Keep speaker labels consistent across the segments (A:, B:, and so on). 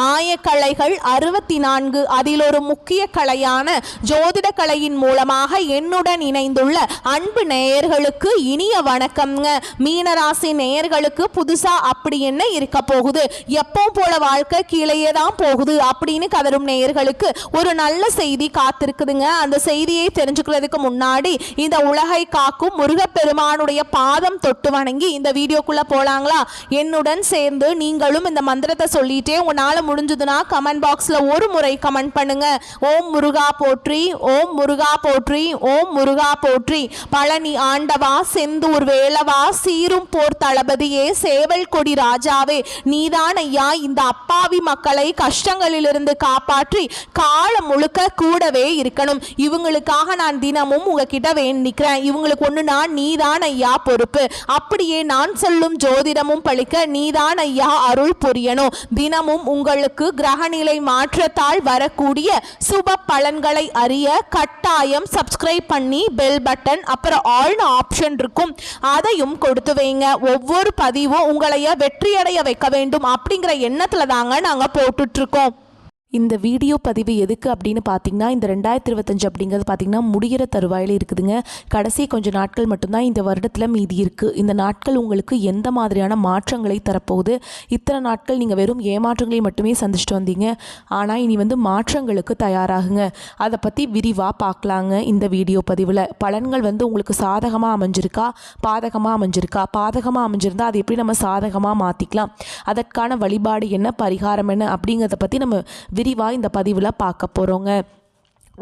A: ஆயக்கலைகள் 64 அதில் ஒரு முக்கிய கலையான ஜோதிட கலையின் மூலமாக என்னுடன் இணைந்துள்ள அன்பு நேயர்களுக்கு இனிய வணக்கம்ங்க. மீனராசி நேயர்களுக்கு புதுசா அப்படி என்ன இருக்க போகுது, எப்போ போல வாழ்க்கை கீழேயே தான் போகுது அப்படின்னு கதரும் நேயர்களுக்கு ஒரு நல்ல செய்தி காத்திருக்குதுங்க. அந்த செய்தியை தெரிஞ்சுக்கிறதுக்கு முன்னாடி இந்த உலகை காக்கும் முருகப்பெருமானுடைய பாதம் தொட்டு வணங்கி இந்த வீடியோக்குள்ள போலாங்களா? என்னுடன் சேர்ந்து நீங்களும் இந்த மந்திரத்தை சொல்லிட்டே உங்களால முடிஞ்சதுன்னா கமெண்ட் பாக்ஸ்ல ஒரு முறை கமெண்ட் பண்ணுங்க. ஓம் முருகா போற்றி, ஓம் முருகா போற்றி, ஓம் முருகா போற்றி. பழனி ஆண்டவா, செந்தூர் வேலவா, சீரும் போர் தளபதியே, சேவல் கொடி ராஜாவே, நீதான் ஐயா இந்த அப்பாவி மக்களை கஷ்டங்களிலிருந்து காப்பாற்றி காலம் முழுக்க கூடவே இருக்கணும். இவங்களுக்காக நான் தினமும் உங்ககிட்ட வேண்டிக்கிறேன். இவங்களுக்கு ஒண்ணுனா நீதான் ஐயா பொறுப்பு. அப்படியே நான் சொல்லும் ஜோதிடமும் பழிக்க நீதான் ஐயா அருள் புரியணும். தினமும் உங்களுக்கு கிரகநிலை மாற்றத்தால் வரக்கூடிய சுப பலன்களை அறிய கட்டாயம் சப்ஸ்கிரைப் பண்ணி பெல் பட்டன் அப்புறம் ஆல் ஆப்ஷன் இருக்கும், அதையும் கொடுத்து வைங்க. ஒவ்வொரு பதிவும் உங்களைய வெற்றியடைய வைக்க வேண்டும் அப்படிங்கிற எண்ணத்துல தாங்க நாங்க போட்டுட்டு இருக்கோம்.
B: இந்த வீடியோ பதிவு எதுக்கு அப்படின்னு பார்த்தீங்கன்னா, இந்த 2025 அப்படிங்கிறது பார்த்தீங்கன்னா முடிகிற தருவாயில் இருக்குதுங்க. கடைசி கொஞ்சம் நாட்கள் மட்டும்தான் இந்த வருடத்தில் மீதி இருக்குது. இந்த நாட்கள் உங்களுக்கு எந்த மாதிரியான மாற்றங்களை தரப்போகுது? இத்தனை நாட்கள் நீங்கள் வெறும் ஏமாற்றங்களை மட்டுமே சந்திச்சுட்டு வந்தீங்க. ஆனால் இனி மாற்றங்களுக்கு தயாராகுங்க. அதை பற்றி விரிவாக பார்க்கலாங்க இந்த வீடியோ பதிவில். பலன்கள் உங்களுக்கு சாதகமாக அமைஞ்சிருக்கா, பாதகமாக அமைஞ்சிருக்கா? பாதகமாக அமைஞ்சிருந்தா அதை எப்படி நம்ம சாதகமாக மாற்றிக்கலாம், அதற்கான வழிபாடு என்ன, பரிகாரம் என்ன அப்படிங்கிறத பற்றி நம்ம விரிவாக இந்த பதிவில் பார்க்க போகிறோங்க.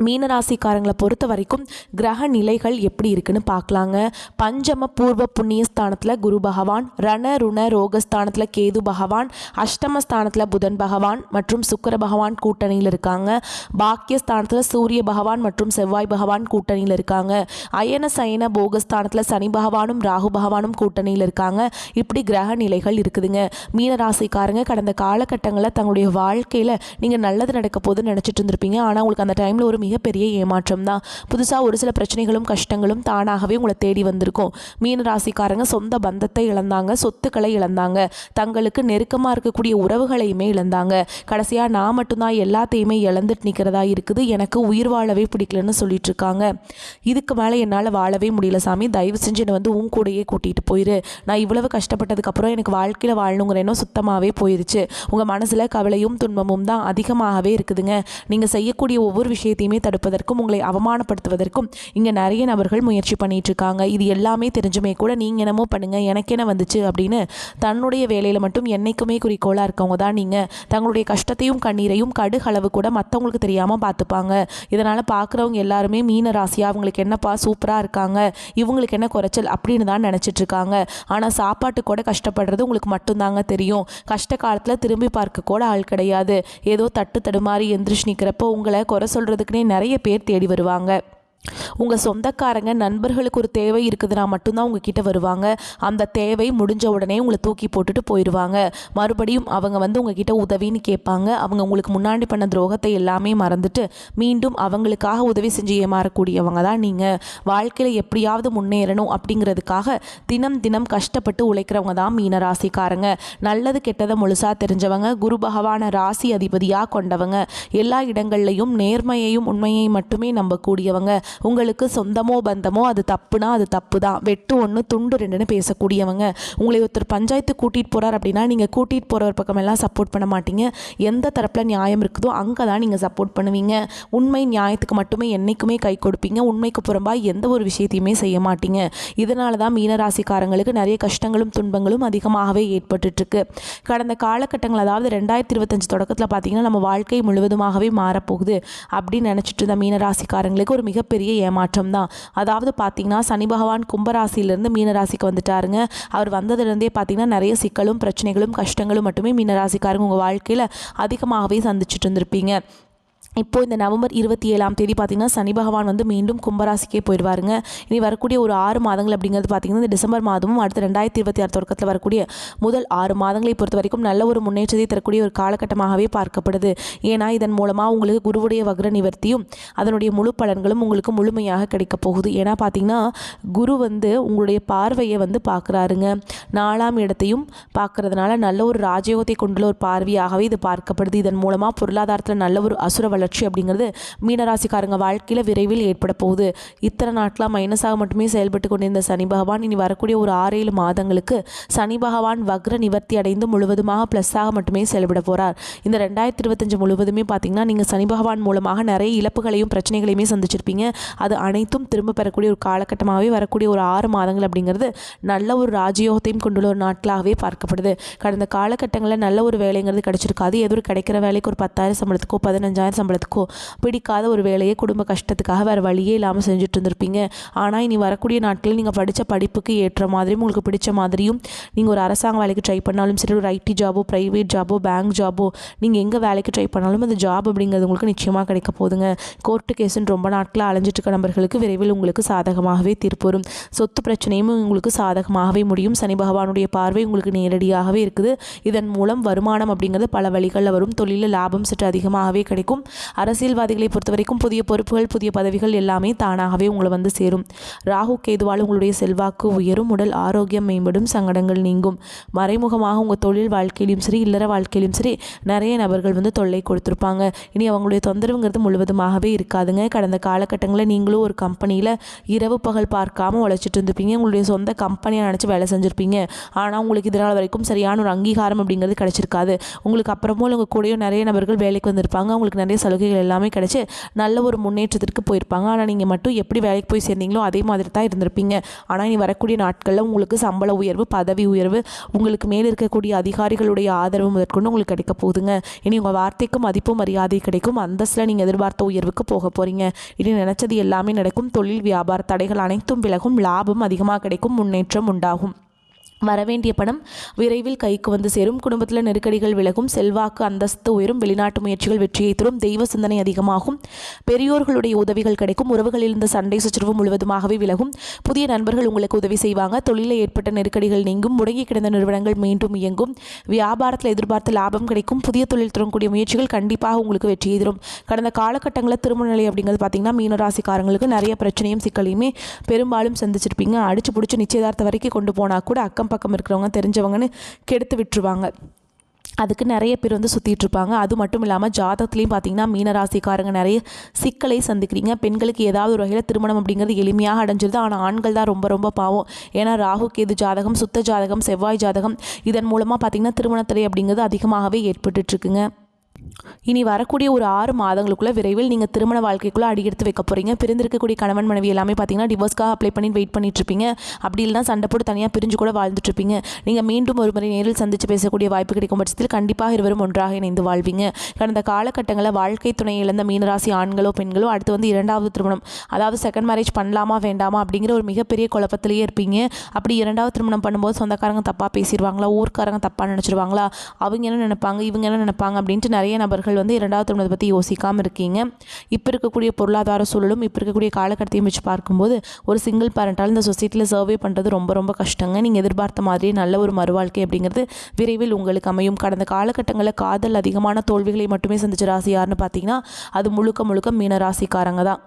B: மீனராசிக்காரங்களை பொறுத்த வரைக்கும் கிரக நிலைகள் எப்படி இருக்குன்னு பார்க்கலாங்க. பஞ்சம பூர்வ புண்ணியஸ்தானத்தில் குரு பகவான், ரண ருண ரோகஸ்தானத்தில் கேது பகவான், அஷ்டமஸ்தானத்தில் புதன் பகவான் மற்றும் சுக்கிர பகவான் கூட்டணியில் இருக்காங்க. பாக்கியஸ்தானத்தில் சூரிய பகவான் மற்றும் செவ்வாய் பகவான் கூட்டணியில் இருக்காங்க. அயன சயன போகஸ்தானத்தில் சனி பகவானும் ராகு பகவானும் கூட்டணியில் இருக்காங்க. இப்படி கிரக நிலைகள் இருக்குதுங்க. மீனராசிக்காரங்க கடந்த காலகட்டங்களில் தங்களுடைய வாழ்க்கையில் நீங்கள் நல்லது நடக்க போதுன்னு நினச்சிட்டு இருந்திருப்பீங்க. ஆனால் உங்களுக்கு அந்த டைமில் ஒரு மிகப்பெரிய ஏமாற்றம் தான். புதுசாக ஒரு சில பிரச்சனைகளும் கஷ்டங்களும் தானாகவே உங்களை தேடி வந்திருக்கும். மீன ராசிக்காரங்க சொந்த பந்தத்தை இழந்தாங்க, சொத்துக்களை இழந்தாங்க, தங்களுக்கு நெருக்கமாக இருக்கக்கூடிய உறவுகளையுமே இழந்தாங்க. கடைசியாக நான் மட்டும்தான் எல்லாத்தையுமே இழந்துட்டு நிற்கிறதா இருக்குது, எனக்கு உயிர் வாழவே பிடிக்கலன்னு சொல்லிட்டு இருக்காங்க. இதுக்கு மேலே என்னால் வாழவே முடியல சாமி, தயவு செஞ்சு என்னை உன் கூடையே கூட்டிகிட்டு போயிரு. நான் இவ்வளவு கஷ்டப்பட்டதுக்கப்புறம் எனக்கு வாழ்க்கையில் வாழணுங்கிற எண்ணம் சுத்தமாகவே போயிடுச்சு. உங்கள் மனசில் கவலையும் துன்பமும் தான் அதிகமாகவே இருக்குதுங்க. நீங்கள் செய்யக்கூடிய ஒவ்வொரு விஷயத்தையுமே தடுப்பதற்கும் உங்களை அவமானப்படுத்துவதற்கும் இங்கே நிறைய நபர்கள் முயற்சி பண்ணிட்டு இருக்காங்க. இது எல்லாமே தெரிஞ்சுமே கூட நீங்கள் என்னமோ பண்ணுங்க, எனக்கு என்ன வந்துச்சு அப்படின்னு தன்னுடைய வேலையில் மட்டும் என்னைக்குமே குறிக்கோளாக இருக்கவங்க தான் நீங்கள். தங்களுடைய கஷ்டத்தையும் கண்ணீரையும் கடுகளவு கூட மற்றவங்களுக்கு தெரியாமல் பார்த்துப்பாங்க. இதனால் பார்க்குறவங்க எல்லாருமே மீன ராசியாக அவங்களுக்கு என்னப்பா சூப்பராக இருக்காங்க, இவங்களுக்கு என்ன குறைச்சல் அப்படின்னு தான் நினச்சிட்டு இருக்காங்க. ஆனால் சாப்பாட்டு கூட கஷ்டப்படுறது உங்களுக்கு மட்டும்தாங்க தெரியும். கஷ்ட காலத்தில் திரும்பி பார்க்க கூட ஆள் கிடையாது. ஏதோ தட்டு தடுமாறி எந்திரிச்சு நிற்கிறப்போ உங்களை குறை சொல்கிறதுக்குனே நிறைய பேர் தேடி வருவாங்க. உங்கள் சொந்தக்காரங்க நண்பர்களுக்கு ஒரு தேவை இருக்குதுன்னா மட்டும்தான் உங்ககிட்ட வருவாங்க. அந்த தேவை முடிஞ்ச உடனே உங்களை தூக்கி போட்டுட்டு போயிடுவாங்க. மறுபடியும் அவங்க உங்ககிட்ட உதவின்னு கேட்பாங்க. அவங்க உங்களுக்கு முன்னாடி பண்ண துரோகத்தை எல்லாமே மறந்துட்டு மீண்டும் அவங்களுக்காக உதவி செஞ்சு ஏமாறக்கூடியவங்க தான் நீங்கள். வாழ்க்கையில் எப்படியாவது முன்னேறணும் அப்படிங்கிறதுக்காக தினம் தினம் கஷ்டப்பட்டு உழைக்கிறவங்க தான் மீனராசிக்காரங்க. நல்லது கெட்டதை முழுசாக தெரிஞ்சவங்க, குரு பகவான ராசி அதிபதியாக கொண்டவங்க, எல்லா இடங்கள்லையும் நேர்மையையும் உண்மையை மட்டுமே நம்பக்கூடியவங்க. உங்களுக்கு சொந்தமோ பந்தமோ அது தப்புனா அது தப்பு தான், வெட்டு ஒன்று துண்டு ரெண்டுன்னு பேசக்கூடியவங்க. உங்களை ஒருத்தர் பஞ்சாயத்து கூட்டிகிட்டு போகிறார் அப்படின்னா நீங்கள் கூட்டிகிட்டு போகிற ஒரு பக்கமெல்லாம் சப்போர்ட் பண்ண மாட்டீங்க. எந்த தரப்பில் நியாயம் இருக்குதோ அங்கே தான் நீங்கள் சப்போர்ட் பண்ணுவீங்க. உண்மை நியாயத்துக்கு மட்டுமே என்றைக்குமே கை கொடுப்பீங்க. உண்மைக்கு புறம்பாக எந்த ஒரு விஷயத்தையுமே செய்ய மாட்டீங்க. இதனால தான் மீனராசிக்காரங்களுக்கு நிறைய கஷ்டங்களும் துன்பங்களும் அதிகமாகவே ஏற்பட்டுருக்கு. கடந்த காலகட்டங்கள் அதாவது 2025 தொடக்கத்தில் பார்த்தீங்கன்னா நம்ம வாழ்க்கை முழுவதுமாகவே மாறப்போகுது அப்படின்னு நினச்சிட்டு இருந்த மீனராசிக்காரங்களுக்கு ஒரு மிகப்பெரிய ஏமாற்றம் தான். அதாவது பார்த்தீங்கன்னா சனி பகவான் கும்பராசியிலிருந்து மீனராசிக்கு வந்துட்டாருங்க. அவர் வந்ததுலேருந்தே பார்த்தீங்கன்னா நிறைய சிக்கலும் பிரச்சனைகளும் கஷ்டங்களும் மட்டுமே மீனராசிக்காரங்க உங்கள் வாழ்க்கையில் அதிகமாகவே சந்திச்சுட்டு இருந்திருப்பீங்க. இப்போது இந்த நவம்பர் 27ஆம் தேதி பார்த்திங்கன்னா சனி பகவான் வந்து மீண்டும் கும்பராசிக்கே போயிடுவாருங்க. இனி வரக்கூடிய ஒரு 6 மாதங்கள் அப்படிங்கிறது பார்த்திங்கன்னா இந்த டிசம்பர் மாதமும் அடுத்த 2026 தொடக்கத்தில் வரக்கூடிய முதல் 6 மாதங்களை பொறுத்த வரைக்கும் நல்ல ஒரு முன்னேற்றத்தை தரக்கூடிய ஒரு காலகட்டமாகவே பார்க்கப்படுது. ஏன்னா இதன் மூலமாக உங்களுக்கு குருவுடைய வக்ர நிவர்த்தியும் அதனுடைய முழு பலன்களும் உங்களுக்கு முழுமையாக கிடைக்க போகுது. ஏன்னா பார்த்திங்கன்னா குரு வந்து உங்களுடைய பார்வையை வந்து பார்க்குறாருங்க. 4ஆம் இடத்தையும் பார்க்கறதுனால நல்ல ஒரு ராஜயோகத்தை கொண்டுள்ள ஒரு பார்வையாகவே இது பார்க்கப்படுது. இதன் மூலமாக பொருளாதாரத்தில் நல்ல ஒரு அசுர வளர்ச்சி அப்படிங்கிறது மீனராசிக்காரங்க வாழ்க்கையில் விரைவில் ஏற்பட போகுது. இத்தனை நாட்களாக மைனஸாக மட்டுமே செயல்பட்டு கொண்டிருந்த சனி பகவான் இனி வரக்கூடிய ஒரு 6-7 மாதங்களுக்கு சனி பகவான் வக்ர நிவர்த்தி அடைந்து முழுவதுமாக ப்ளஸ்ஸாக மட்டுமே செயல்பட போகிறார். இந்த 2025 முழுவதுமே பார்த்திங்கன்னா நீங்கள் சனி பகவான் மூலமாக நிறைய இழப்புகளையும் பிரச்சனைகளையுமே சந்திச்சிருப்பீங்க. அது அனைத்தும் திரும்ப பெறக்கூடிய ஒரு காலகட்டமாகவே வரக்கூடிய ஒரு 6 மாதங்கள் அப்படிங்கிறது நல்ல ஒரு ராஜயோகத்தையும் கொண்டுள்ள ஒரு நாட்களாகவே பார்க்கப்படுது. கடந்த காலகட்டங்களில் நல்ல ஒரு வேலைங்கிறது கிடைச்சிருக்காது. ஏதோ ஒரு கிடைக்கிற வேலைக்கு ஒரு 10,000 சம்பளத்துக்கோ 15,000 சம்பளத்துக்கோ பிடிக்காத ஒரு வேலையை குடும்ப கஷ்டத்துக்காக வேறு வழியே இல்லாமல் செஞ்சுட்டு இருந்திருப்பீங்க. ஆனால் இனி வரக்கூடிய நாட்களில் நீங்கள் படித்த படிப்புக்கு ஏற்ற மாதிரியும் உங்களுக்கு பிடிச்ச மாதிரியும் நீங்கள் ஒரு அரசாங்க வேலைக்கு ட்ரை பண்ணாலும் சரி, ஒரு ஐடி ஜாபோ ப்ரைவேட் ஜாபோ பேங்க் ஜாபோ நீங்கள் எங்கே வேலைக்கு ட்ரை பண்ணாலும் அந்த ஜாப் அப்படிங்கிறது உங்களுக்கு நிச்சயமாக கிடைக்க போகுதுங்க. கோர்ட்டு கேஸுன்னு ரொம்ப நாட்களாக அலைஞ்சிட்டு இருக்க நபர்களுக்கு விரைவில் உங்களுக்கு சாதகமாகவே தீர்ப்பு வரும். சொத்து பிரச்சனையும் உங்களுக்கு சாதகமாகவே முடியும். சனி பகவானுடைய பார்வை உங்களுக்கு நேரடியாகவே இருக்குது. இதன் மூலம் வருமானம் அப்படிங்கிறது பல வழிகளில் வரும். தொழிலில் லாபம் சற்று அதிகமாகவே கிடைக்கும். அரசியல்வாதிகளை பொறுத்த வரைக்கும் புதிய பொறுப்புகள் புதிய பதவிகள் எல்லாமே தானாகவே உங்களை வந்து சேரும். ராகு கேதுவால் உங்களுடைய செல்வாக்கு உயரும். உடல் ஆரோக்கியம் மேம்படும். சங்கடங்கள் நீங்கும். மறைமுகமாக உங்கள் தொழில் வாழ்க்கையிலும் சரி இல்லற வாழ்க்கையிலும் சரி நிறைய நபர்கள் வந்து தொல்லை கொடுத்துருப்பாங்க. இனி அவங்களுடைய தொந்தரவுங்கிறது முழுவதுமாகவே இருக்காதுங்க. கடந்த காலகட்டங்களில் நீங்களும் ஒரு கம்பெனியில் இரவு பகல் பார்க்காம உழைச்சிட்டு இருந்திருப்பீங்க. உங்களுடைய சொந்த கம்பெனியை நினச்சி வேலை செஞ்சுருப்பீங்க. ஆனால் உங்களுக்கு இதனால் வரைக்கும் சரியான ஒரு அங்கீகாரம் அப்படிங்கிறது கிடைச்சிருக்காது. உங்களுக்கு அப்புறமும் உங்கள் கூடயும் நிறைய நபர்கள் வேலைக்கு வந்திருப்பாங்க. உங்களுக்கு நிறைய சலுகைகள் எல்லாமே கிடைச்சி நல்ல ஒரு முன்னேற்றத்திற்கு போயிருப்பாங்க. ஆனால் நீங்கள் மட்டும் எப்படி வேலைக்கு போய் சேர்ந்தீங்களோ அதே மாதிரி தான் இருந்திருப்பீங்க. ஆனால் இனி வரக்கூடிய நாட்களில் உங்களுக்கு சம்பள உயர்வு பதவி உயர்வு உங்களுக்கு மேலே இருக்கக்கூடிய அதிகாரிகளுடைய ஆதரவு முதற்கொண்டு உங்களுக்கு கிடைக்க போகுதுங்க. இனி உங்கள் வார்த்தைக்கு மதிப்பும் மரியாதை கிடைக்கும். அந்தஸ்தில் நீங்கள் எதிர்பார்த்த உயர்வுக்கு போக போகிறீங்க. இனி நினைச்சது எல்லாமே நடக்கும். தொழில் வியாபார தடைகள் அனைத்தும் விலகும். லாபம் அதிகமாக கிடைக்கும். முன்னேற்றம் உண்டாகும். வரவேண்டிய பணம் விரைவில் கைக்கு வந்து சேரும். குடும்பத்தில் நெருக்கடிகள் விலகும். செல்வாக்கு அந்தஸ்து உயரும். வெளிநாட்டு முயற்சிகள் வெற்றியை தரும். தெய்வ சிந்தனை அதிகமாகும். பெரியோர்களுடைய உதவிகள் கிடைக்கும். உறவுகளில் இருந்த சண்டை சச்சரவு முழுவதுமாகவே விலகும். புதிய நண்பர்கள் உங்களுக்கு உதவி செய்வாங்க. தொழிலில் ஏற்பட்ட நெருக்கடிகள் நீங்கும். முடங்கி கிடந்த நிறுவனங்கள் மீண்டும் இயங்கும். வியாபாரத்தில் எதிர்பார்த்த லாபம் கிடைக்கும். புதிய தொழில் தொடங்கக்கூடிய முயற்சிகள் கண்டிப்பாக உங்களுக்கு வெற்றியை தரும். கடந்த காலகட்டங்களில் திருமண நிலை அப்படிங்கிறது பார்த்திங்கன்னா மீனராசிக்காரங்களுக்கு நிறைய பிரச்சனையும் சிக்கலையுமே பெரும்பாலும் சந்திச்சிருப்பீங்க. அடிச்சு பிடிச்சி நிச்சயதார்த்தம் வரைக்கும் கொண்டு போனால் கூட அக்கம் பக்கம் இருக்கிறவங்க தெரிஞ்சவங்கன்னு கெடுத்து விட்டுருவாங்க. அதுக்கு நிறைய பேர் வந்து சுற்றிட்டு இருப்பாங்க. அது மட்டும் இல்லாமல் ஜாதகத்துலேயும் பார்த்தீங்கன்னா மீனராசிக்காரங்க நிறைய சிக்கலை சந்திக்கிறீங்க. பெண்களுக்கு ஏதாவது ஒரு வகையில் திருமணம் அப்படிங்கிறது எளிமையாக அடைஞ்சிருது. ஆனால் ஆண்கள் தான் ரொம்ப ரொம்ப பாவம். ஏன்னா ராகு கேது ஜாதகம் சுத்த ஜாதகம் செவ்வாய் ஜாதகம் இதன் மூலமாக பார்த்தீங்கன்னா திருமணத்தடை அப்படிங்கிறது அதிகமாகவே ஏற்பட்டுட்ருக்குங்க. இனி வரக்கூடிய ஒரு 6 மாதங்களுக்குள்ள விரைவில் நீங்கள் திருமண வாழ்க்கைக்குள்ளே அடியெடுத்து வைக்க போகிறீங்க. பிரிந்திருக்கக்கூடிய கணவன் மனைவி எல்லாமே பார்த்தீங்கன்னா டிவோர்ஸ்க்காக அப்ளை பண்ணி வெயிட் பண்ணிட்டு இருப்பீங்க. அப்படி இல்லைனா சண்டை போட்டு தனியாக பிரிஞ்சு கூட வாழ்ந்துட்டு இருப்பீங்க. நீங்கள் மீண்டும் ஒரு முறை நேரில் சந்தித்து பேசக்கூடிய வாய்ப்பு கிடைக்கும் பட்சத்தில் கண்டிப்பாக இருவரும் ஒன்றாக இணைந்து வாழ்வீங்க. கடந்த காலகட்டங்களில் வாழ்க்கை துணை இழந்த மீனராசி ஆண்களோ பெண்களோ அடுத்து வந்து 2வது திருமணம் அதாவது செகண்ட் மேரேஜ் பண்ணலாமா வேண்டாமா அப்படிங்கிற ஒரு மிகப்பெரிய குழப்பத்திலேயே இருப்பீங்க. அப்படி 2வது திருமணம் பண்ணும்போது சொந்தக்காரங்க தப்பாக பேசிடுவாங்களா, ஊர்க்காரங்க தப்பாக நினச்சிடுவாங்களா, அவங்க என்ன நினைப்பாங்க இவங்க என்ன நினைப்பாங்க அப்படின்ட்டு நிறைய நபர்கள் வந்து 2வது திருமணத்தை பற்றி யோசிக்காமல் இருக்கீங்க. இப்போ இருக்கக்கூடிய பொருளாதார சூழலும் இப்போ இருக்கக்கூடிய காலகட்டத்தையும் வச்சு பார்க்கும்போது ஒரு சிங்கிள் பேரண்டால் இந்த சொசைட்டியில் சர்வே பண்ணுறது ரொம்ப ரொம்ப கஷ்டங்க. நீங்கள் எதிர்பார்த்த மாதிரியே நல்ல ஒரு மறுவாழ்க்கை அப்படிங்கிறது விரைவில் உங்களுக்கு அமையும். கடந்த காலகட்டங்களில் காதல் அதிகமான தோல்விகளை மட்டுமே சந்திச்ச ராசி யாருன்னு பார்த்தீங்கன்னா அது முழுக்க முழுக்க மீன ராசிக்காரங்க தான்.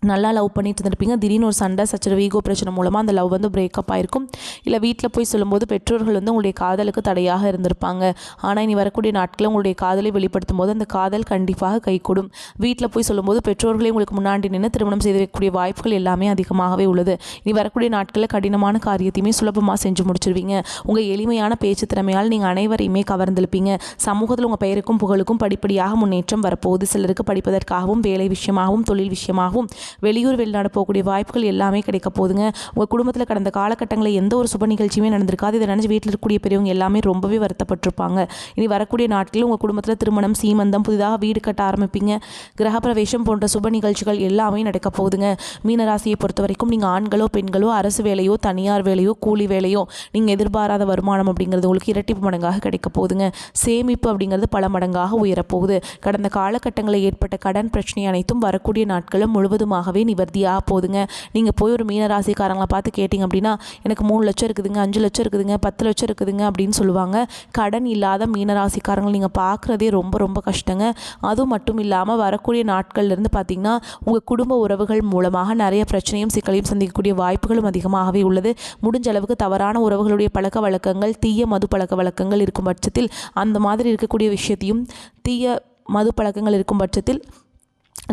B: நல்லா லவ் பண்ணிட்டு இருந்திருப்பீங்க. திடீர்னு ஒரு சண்டை சச்சரவு ஈகோ பிரச்சனை மூலமாக அந்த லவ் வந்து பிரேக்கப் ஆயிருக்கும். இல்லை வீட்டில் போய் சொல்லும்போது பெற்றோர்கள் வந்து உங்களுடைய காதலுக்கு தடையாக இருந்திருப்பாங்க. ஆனால் இனி வரக்கூடிய நாட்களில் உங்களுடைய காதலை வெளிப்படுத்தும் போது அந்த காதல் கண்டிப்பாக கைகூடும். வீட்டில் போய் சொல்லும்போது பெற்றோர்களே உங்களுக்கு முன்னாடி நின்று திருமணம் செய்து வைக்கக்கூடிய வாய்ப்புகள் எல்லாமே அதிகமாகவே உள்ளது. இனி வரக்கூடிய நாட்களில் கடினமான காரியத்தையுமே சுலபமாக செஞ்சு முடிச்சிருவீங்க. உங்கள் எளிமையான பேச்சு திறமையால் நீங்கள் அனைவரையுமே கவர்ந்திருப்பீங்க. சமூகத்தில் உங்கள் பெயருக்கும் புகழுக்கும் படிப்படியாக முன்னேற்றம் வரப்போகுது. சிலருக்கு படிப்பதற்காகவும் வேலை விஷயமாகவும் தொழில் விஷயமாகவும் வெளியூர் வெளிநாடு போகக்கூடிய வாய்ப்புகள் எல்லாமே கிடைக்க போகுதுங்க. உங்கள் குடும்பத்தில் கடந்த காலகட்டங்களில் எந்த ஒரு சுப நிகழ்ச்சியுமே நடந்திருக்காது. இதை நினச்சி வீட்டில் இருக்கக்கூடிய பெரியவங்க எல்லாமே ரொம்பவே வருத்தப்பட்டிருப்பாங்க. இனி வரக்கூடிய நாட்களில் உங்கள் குடும்பத்தில் திருமணம், சீமந்தம், புதிதாக வீடு கட்ட ஆரம்பிப்பீங்க, கிரகப்பிரவேசம் போன்ற சுப நிகழ்ச்சிகள் எல்லாமே நடக்க போகுதுங்க. மீனராசியை பொறுத்த வரைக்கும் நீங்கள் ஆண்களோ பெண்களோ அரசு வேலையோ தனியார் வேலையோ கூலி வேலையோ நீங்கள் எதிர்பாராத வருமானம் அப்படிங்கிறது உங்களுக்கு இரட்டிப்பு மடங்காக கிடைக்க போகுதுங்க. சேமிப்பு அப்படிங்கிறது பல மடங்காக உயரப்போகுது. கடந்த காலகட்டங்களில் ஏற்பட்ட கடன் பிரச்சனை அனைத்தும் வரக்கூடிய நாட்களும் முழுவதுமாகவே நிவர்த்தியாக போகுதுங்க. நீங்கள் போய் ஒரு மீனராசிக்காரங்களை பார்த்து கேட்டிங்க அப்படின்னா எனக்கு 3 லட்சம் இருக்குதுங்க, 5 லட்சம் இருக்குதுங்க, 10 லட்சம் இருக்குதுங்க அப்படின்னு சொல்லுவாங்க. கடன் இல்லாத மீனராசிக்காரங்களை நீங்கள் பார்க்குறதே ரொம்ப ரொம்ப கஷ்டங்க. அதுவும் மட்டும் இல்லாமல் வரக்கூடிய நாட்கள்லேருந்து பார்த்திங்கன்னா உங்கள் குடும்ப உறவுகள் மூலமாக நிறைய பிரச்சனையும் சிக்கலையும் சந்திக்கக்கூடிய வாய்ப்புகளும் அதிகமாகவே உள்ளது. முடிஞ்ச அளவுக்கு தவறான உறவுகளுடைய பழக்க வழக்கங்கள், தீய மது பழக்க வழக்கங்கள் இருக்கும் பட்சத்தில் அந்த மாதிரி இருக்கக்கூடிய விஷயத்தையும், தீய மது பழக்கங்கள் இருக்கும் பட்சத்தில்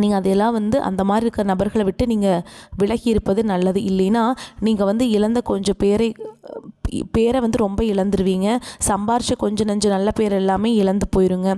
B: நீங்கள் அதெல்லாம் அந்த மாதிரி இருக்கிற நபர்களை விட்டு நீங்கள் விலகி இருப்பது நல்லது. இல்லைன்னா நீங்கள் இழந்த கொஞ்சம் பேரை ரொம்ப இழந்துருவீங்க. சம்பாரிச்ச கொஞ்சம் நஞ்சு நல்ல பேர் எல்லாமே இழந்து போயிருங்க.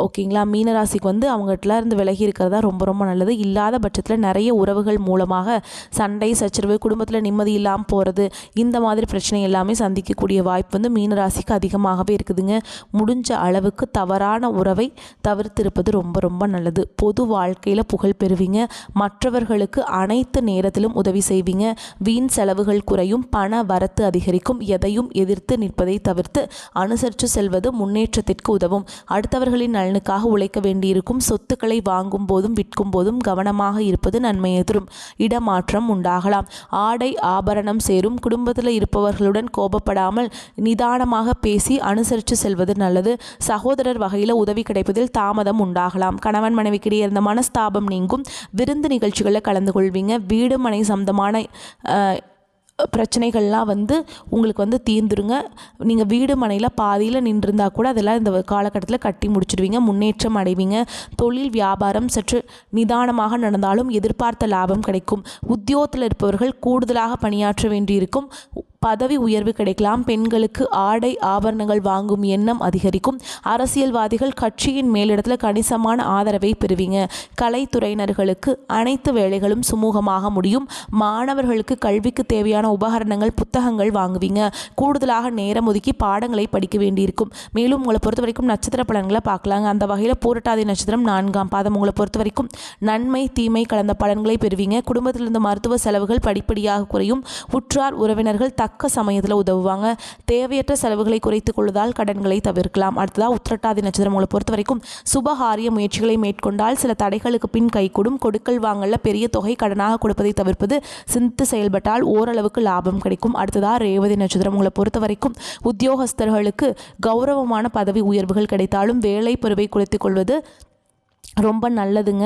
B: ஓகேங்களா? மீனராசிக்கு அவங்ககிட்ட இருந்து விலகி இருக்கிறதா ரொம்ப ரொம்ப நல்லது. இல்லாத பட்சத்தில் நிறைய உறவுகள் மூலமாக சண்டை சச்சரவு, குடும்பத்தில் நிம்மதி இல்லாமல் போகிறது, இந்த மாதிரி பிரச்சனை எல்லாமே சந்திக்கக்கூடிய வாய்ப்பு மீனராசிக்கு அதிகமாகவே இருக்குதுங்க. முடிஞ்ச அளவுக்கு தவறான உறவை தவிர்த்திருப்பது ரொம்ப ரொம்ப நல்லது. பொது வாழ்க்கையில் புகழ் பெறுவீங்க. மற்றவர்களுக்கு அனைத்து நேரத்திலும் உதவி செய்வீங்க. வீண் செலவுகள் குறையும், பண வரத்து அதிகரிக்கும். எதையும் எதிர்த்து நிற்பதை தவிர்த்து அனுசரித்து செல்வது முன்னேற்றத்திற்கு உதவும். அடுத்தவர்களின் நலனுக்காக உழைக்க வேண்டியிருக்கும். சொத்துக்களை வாங்கும் போதும் விற்கும் போதும் கவனமாக இருப்பது நன்மையை தரும். இடமாற்றம் உண்டாகலாம். ஆடை ஆபரணம் சேரும். குடும்பத்தில் இருப்பவர்களுடன் கோபப்படாமல் நிதானமாக பேசி அனுசரித்து செல்வது நல்லது. சகோதரர் வகையில் உதவி கிடைப்பதில் தாமதம் உண்டாகலாம். கணவன் மனைவிக்கிடையே இருந்த மனஸ்தாபம் நீங்கும். விருந்து நிகழ்ச்சிகளில் கலந்து கொள்வீங்க. வீடு மனை சம்பந்தமான பிரச்சனைகள்லாம் உங்களுக்கு தீர்ந்துருங்க. நீங்கள் வீடு மனையில் பாதியில் நின்றிருந்தால் கூட அதெல்லாம் இந்த காலகட்டத்தில் கட்டி முடிச்சிடுவீங்க. முன்னேற்றம் அடைவீங்க. தொழில் வியாபாரம் சற்று நிதானமாக நடந்தாலும் எதிர்பார்த்த லாபம் கிடைக்கும். உத்தியோகத்தில் இருப்பவர்கள் கூடுதலாக பணியாற்ற வேண்டியிருக்கும். பதவி உயர்வு கிடைக்கலாம். பெண்களுக்கு ஆடை ஆபரணங்கள் வாங்கும் எண்ணம் அதிகரிக்கும். அரசியல்வாதிகள் கட்சியின் மேலிடத்தில் கணிசமான ஆதரவை பெறுவீங்க. கலைத்துறையினர்களுக்கு அனைத்து வேலைகளும் சுமூகமாக முடியும். மாணவர்களுக்கு கல்விக்கு தேவையான உபகரணங்கள், புத்தகங்கள் வாங்குவீங்க. கூடுதலாக நேரம் ஒதுக்கி பாடங்களை படிக்க வேண்டியிருக்கும். மேலும் உங்களை பொறுத்த வரைக்கும் நட்சத்திர பலன்களை பார்க்கலாங்க. அந்த வகையில் பூரட்டாதி நட்சத்திரம் 4ஆம் பாதம் உங்களை பொறுத்த வரைக்கும் நன்மை தீமை கலந்த பலன்களை பெறுவீங்க. குடும்பத்திலிருந்து மருத்துவ செலவுகள் படிப்படியாக குறையும். உற்றார் உறவினர்கள் தக்க சமயத்தில் உதவுவாங்க. தேவையற்ற செலவுகளை குறைத்துக் கொள்வதால் கடன்களை தவிர்க்கலாம். அடுத்ததாக உத்திரட்டாதி நட்சத்திரம் உங்களை பொறுத்த வரைக்கும் சுபகாரிய முயற்சிகளை மேற்கொண்டால் சில தடைகளுக்கு பின் கைகூடும். கொடுக்கல் வாங்கல பெரிய தொகை கடனாக கொடுப்பதை தவிர்ப்பது. சிந்தித்து செயல்பட்டால் ஓரளவுக்கு லாபம் கிடைக்கும். அடுத்ததாக ரேவதி நட்சத்திரம் உங்களை பொறுத்த வரைக்கும் உத்தியோகஸ்தர்களுக்கு கௌரவமான பதவி உயர்வுகள் கிடைத்தாலும் வேலை பருவை குறைத்துக் கொள்வது ரொம்ப நல்லதுங்க.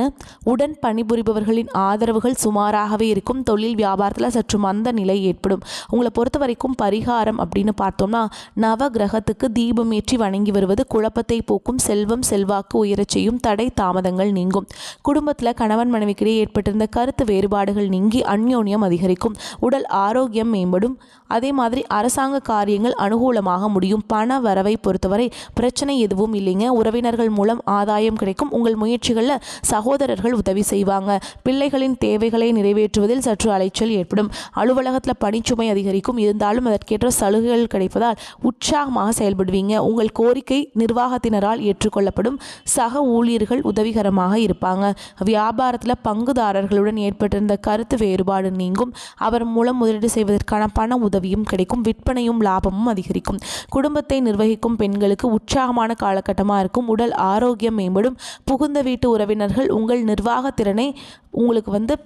B: உடன் பணிபுரிபவர்களின் ஆதரவுகள் சுமாராகவே இருக்கும். தொழில் வியாபாரத்தில் சற்று மந்த நிலை ஏற்படும். உங்களை பொறுத்த வரைக்கும் பரிகாரம் அப்படின்னு பார்த்தோம்னா நவ கிரகத்துக்கு தீபம் ஏற்றி வணங்கி வருவது குழப்பத்தை போக்கும். செல்வம் செல்வாக்கு உயரச் செய்யும். தடை தாமதங்கள் நீங்கும். குடும்பத்தில் கணவன் மனைவிக்கிடையே ஏற்பட்டிருந்த கருத்து வேறுபாடுகள் நீங்கி அந்யோன்யம் அதிகரிக்கும். உடல் ஆரோக்கியம் மேம்படும். அதே மாதிரி அரசாங்க காரியங்கள் அனுகூலமாக முடியும். பண வரவை பொறுத்தவரை பிரச்சனை எதுவும் இல்லைங்க. உறவினர்கள் மூலம் ஆதாயம் கிடைக்கும். உங்கள் முயற்சிகளில் சகோதரர்கள் உதவி செய்வாங்க. பிள்ளைகளின் தேவைகளை நிறைவேற்றுவதில் சற்று அலைச்சல் ஏற்படும். அலுவலகத்தில் பணிச்சுமை அதிகரிக்கும். இருந்தாலும் அதற்கேற்ற சலுகைகள் கிடைப்பதால் உற்சாகமாக செயல்படுவீங்க. உங்கள் கோரிக்கை நிர்வாகத்தினரால் ஏற்றுக்கொள்ளப்படும். சக ஊழியர்கள் உதவிகரமாக இருப்பாங்க. வியாபாரத்தில் பங்குதாரர்களுடன் ஏற்பட்டிருந்த கருத்து வேறுபாடு நீங்கும். அவர் மூலம் முதலீடு செய்வதற்கான பண உதவியும் கிடைக்கும். விற்பனையும் லாபமும் அதிகரிக்கும். குடும்பத்தை நிர்வகிக்கும் பெண்களுக்கு உற்சாகமான காலகட்டமாக இருக்கும். உடல் ஆரோக்கியம் மேம்படும். புகுந்த வீட்டு உறவினர்கள் உங்கள் நிர்வாக திறனை உங்களுக்கு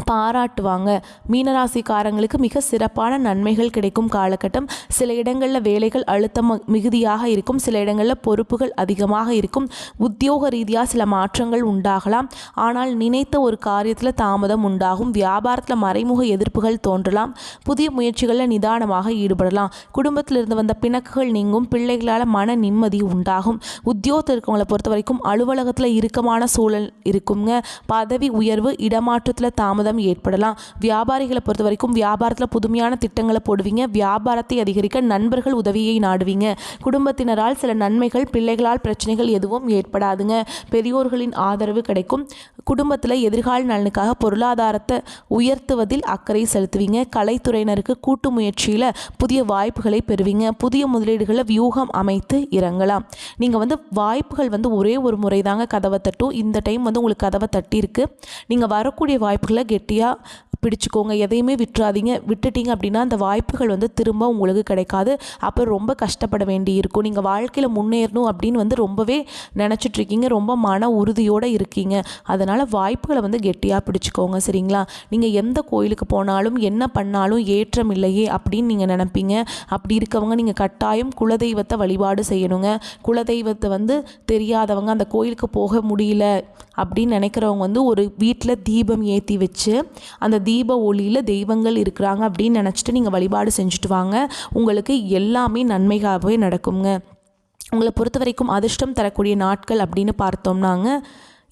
B: பாராட்டுவாங்க. மீனராசிக்காரங்களுக்கு மிக சிறப்பான நன்மைகள் கிடைக்கும் காலகட்டம். சில இடங்களில் வேலைகள் அழுத்தம் மிகுதியாக இருக்கும். சில இடங்களில் பொறுப்புகள் அதிகமாக இருக்கும். உத்தியோக ரீதியாக சில மாற்றங்கள் உண்டாகலாம். ஆனால் நினைத்த ஒரு காரியத்தில் தாமதம் உண்டாகும். வியாபாரத்தில் மறைமுக எதிர்ப்புகள் தோன்றலாம். புதிய முயற்சிகளில் நிதானமாக ஈடுபடலாம். குடும்பத்திலிருந்து வந்த பிணக்குகள் நீங்கும். பிள்ளைகளால் மன நிம்மதி உண்டாகும். உத்தியோகத்தில் இருக்கவங்களை பொறுத்த வரைக்கும் அலுவலகத்தில் இறுக்கமான சூழல் இருக்குங்க. பதவி உயர்வு, இடமாற்றத்தில் தாமதம் தாமதம் ஏற்படலாம். வியாபாரிகளை பொறுத்த வரைக்கும் வியாபாரத்தில் புதுமையான திட்டங்களை போடுவீங்க. வியாபாரத்தை அதிகரிக்க நண்பர்கள் உதவியை நாடுவீங்க. குடும்பத்தினரால் சில நன்மைகள், பிள்ளைகளால் பிரச்சனைகள் எதுவும் ஏற்படாதுங்க. பெரியோர்களின் ஆதரவு கிடைக்கும். குடும்பத்தில் எதிர்கால நலனுக்காக பொருளாதாரத்தை உயர்த்துவதில் அக்கறை செலுத்துவீங்க. கலைத்துறையினருக்கு கூட்டு முயற்சியில் புதிய வாய்ப்புகளை பெறுவீங்க. புதிய முதலீடுகளை வியூகம் அமைத்து இறங்கலாம். நீங்கள் வாய்ப்புகள் ஒரே ஒரு முறை தாங்க கதவை தட்டும். இந்த டைம் உங்களுக்கு கதவை தட்டியிருக்கு. நீங்கள் வரக்கூடிய வாய்ப்புகளை கெட்டியாக பிடிச்சிக்கோங்க. எதையுமே விட்டுறாதீங்க. விட்டுட்டீங்க அப்படின்னா அந்த வாய்ப்புகள் திரும்ப உங்களுக்கு கிடைக்காது. அப்புறம் ரொம்ப கஷ்டப்பட வேண்டி இருக்கும். நீங்கள் வாழ்க்கையில் முன்னேறணும் அப்படின்னு ரொம்பவே நினச்சிட்ருக்கீங்க. ரொம்ப மன உறுதியோடு இருக்கீங்க. அதனால் வாய்ப்புகளை கெட்டியாக பிடிச்சிக்கோங்க. சரிங்களா? நீங்கள் எந்த கோயிலுக்கு போனாலும் என்ன பண்ணாலும் ஏற்றம் இல்லையே அப்படின்னு நீங்கள் நினைப்பீங்க. அப்படி இருக்கவங்க நீங்கள் கட்டாயம் குலதெய்வத்தை வழிபாடு செய்யணுங்க. குலதெய்வத்தை தெரியாதவங்க, அந்த கோயிலுக்கு போக முடியல அப்படின்னு நினைக்கிறவங்க ஒரு வீட்டில் தீபம் ஏற்றி வச்சு அந்த தீப ஒளியில் தெய்வங்கள் இருக்கிறாங்க அப்படின்னு நினச்சிட்டு நீங்கள் வழிபாடு செஞ்சுட்டு வாங்க. உங்களுக்கு எல்லாமே நன்மையாகவே நடக்குங்க. உங்களை பொறுத்த வரைக்கும் அதிர்ஷ்டம் தரக்கூடிய நாட்கள் அப்படின்னு பார்த்தோம்னாங்க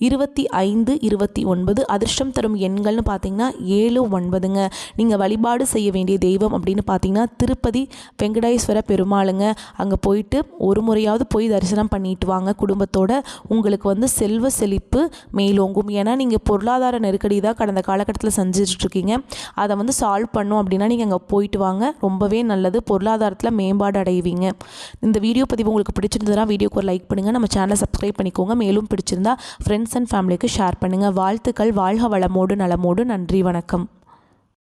B: 25, 29. அதிர்ஷ்டம் தரும் எண்கள்னு பார்த்தீங்கன்னா 7, 9ங்க. நீங்கள் வழிபாடு செய்ய வேண்டிய தெய்வம் அப்படின்னு பார்த்தீங்கன்னா திருப்பதி வெங்கடேஸ்வர பெருமாளுங்க. அங்கே போயிட்டு ஒரு முறையாவது போய் தரிசனம் பண்ணிட்டு வாங்க குடும்பத்தோட. உங்களுக்கு செல்வ செழிப்பு மேலோங்கும். ஏன்னா நீங்கள் பொருளாதார நெருக்கடி தான் கடந்த காலகட்டத்தில் செஞ்சிட்ருக்கீங்க. அதை சால்வ் பண்ணோம் அப்படின்னா நீங்கள் அங்கே போயிட்டு வாங்க. ரொம்பவே நல்லது. பொருளாதாரத்தில் மேம்பாடு அடைவீங்க. இந்த வீடியோ பதிவு உங்களுக்கு பிடிச்சிருந்ததுன்னா வீடியோக்கு ஒரு லைக் பண்ணுங்கள். நம்ம சேனலை சப்ஸ்கிரைப் பண்ணிக்கோங்க. மேலும் பிடிச்சிருந்தா ஃப்ரெண்ட்ஸ் அண்ட் ஃபேமிலிக்கு ஷேர் பண்ணுங்கள். வாழ்த்துக்கள். வாழ்க வளமோடு நலமோடு. நன்றி, வணக்கம்.